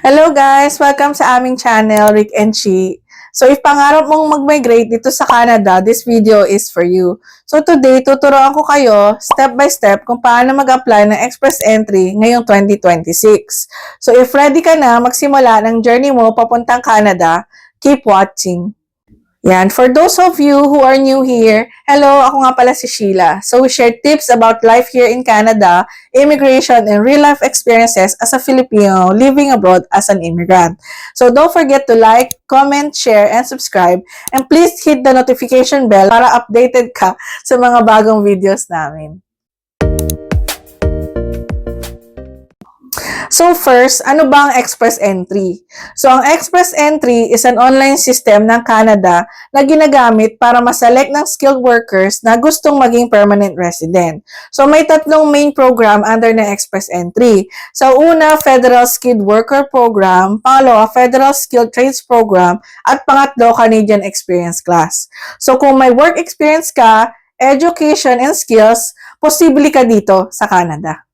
Hello guys! Welcome sa aming channel, Rick and Chi. So if pangarap mong mag-migrate dito sa Canada, this video is for you. So today, tuturuan ko kayo step by step kung paano mag-apply ng Express Entry ngayong 2026. So if ready ka na magsimula ng journey mo papuntang Canada, keep watching. Yan. For those of you who are new here, hello, ako nga pala si Sheila. So we share tips about life here in Canada, immigration, and real-life experiences as a Filipino living abroad as an immigrant. So don't forget to like, comment, share, and subscribe. And please hit the notification bell para updated ka sa mga bagong videos namin. So first, ano ba ang Express Entry? So ang Express Entry is an online system ng Canada na ginagamit para maselect ng skilled workers na gustong maging permanent resident. So may tatlong main program under ng Express Entry. So una, Federal Skilled Worker Program, pangalawa, Federal Skilled Trades Program, at pangatlo, Canadian Experience Class. So kung may work experience ka, education and skills, posible ka dito sa Canada.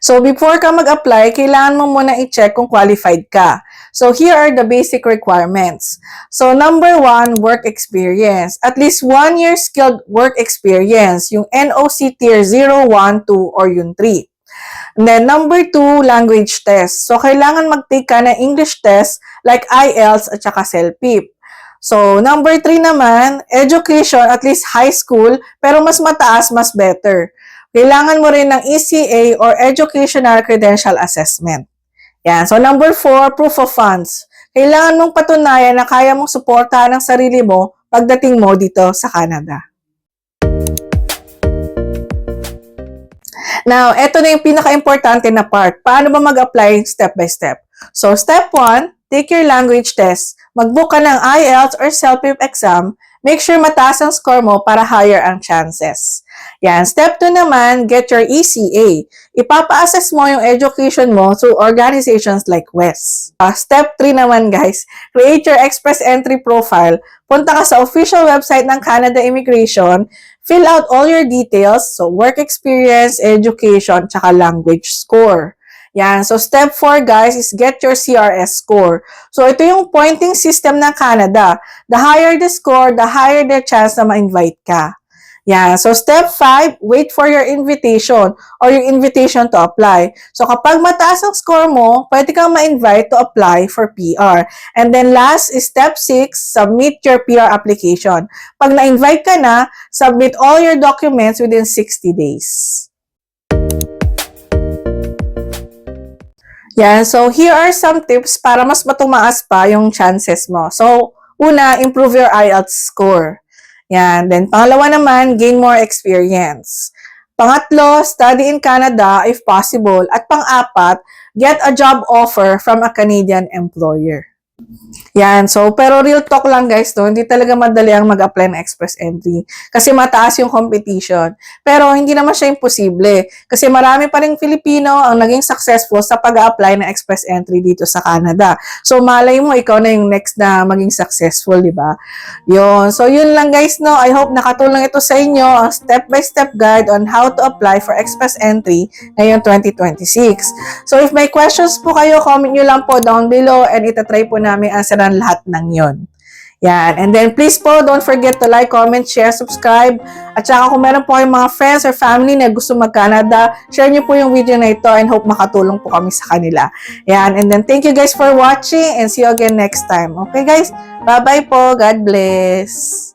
So, before ka mag-apply, kailangan mo muna i-check kung qualified ka. So, here are the basic requirements. So, number 1, work experience. At least 1 year skilled work experience, yung NOC Tier 0, 1, 2, or yung 3. And then, number 2, language test. So, kailangan mag-take ka ng English test like IELTS at saka CELPIP. So, number 3 naman, education, at least high school, pero mas mataas, mas better. Kailangan mo rin ng ECA or Educational Credential Assessment. Yan. So, number 4, proof of funds. Kailangan mong patunayan na kaya mong suportahan ang sarili mo pagdating mo dito sa Canada. Now, ito na yung pinaka-importante na part. Paano ba mag-apply step by step? So, step 1, take your language test. Mag-book ka ng IELTS or CELPIP exam. Make sure mataas ang score mo para higher ang chances. Yan. Step 2 naman, get your ECA. Ipapa-assess mo yung education mo through organizations like WES. Step 3 naman guys, create your Express Entry profile. Punta ka sa official website ng Canada Immigration, fill out all your details, so work experience, education, tsaka language score. Yan. So, step 4, guys, is get your CRS score. So, ito yung pointing system ng Canada. The higher the score, the higher the chance na ma-invite ka. Yan. So, step 5, wait for your invitation or your invitation to apply. So, kapag mataas ang score mo, pwede kang ma-invite to apply for PR. And then, last is step 6, submit your PR application. Pag na-invite ka na, submit all your documents within 60 days. Yan. So, here are some tips para mas matumaas pa yung chances mo. So, una, improve your IELTS score. Yan. Then, pangalawa naman, gain more experience. Pangatlo, study in Canada if possible. At pang-apat, get a job offer from a Canadian employer. Yan. So, pero real talk lang guys, no? Hindi talaga madali ang mag-apply ng Express Entry. Kasi mataas yung competition. Pero hindi naman siya imposible. Kasi marami pa rin Filipino ang naging successful sa pag-apply ng Express Entry dito sa Canada. So, malay mo, ikaw na yung next na maging successful, di ba? Yun. So, yun lang guys, no? I hope nakatulong ito sa inyo ang step-by-step guide on how to apply for Express Entry ngayong 2026. So, if may questions po kayo, comment nyo lang po down below and itatry po namin answeran lahat ng yon. Yan. And then, please po, don't forget to like, comment, share, subscribe. At saka kung meron po kayong mga friends or family na gusto mag-Canada, share nyo po yung video na ito and hope makatulong po kami sa kanila. Yan. And then, thank you guys for watching and see you again next time. Okay guys? Bye-bye po. God bless.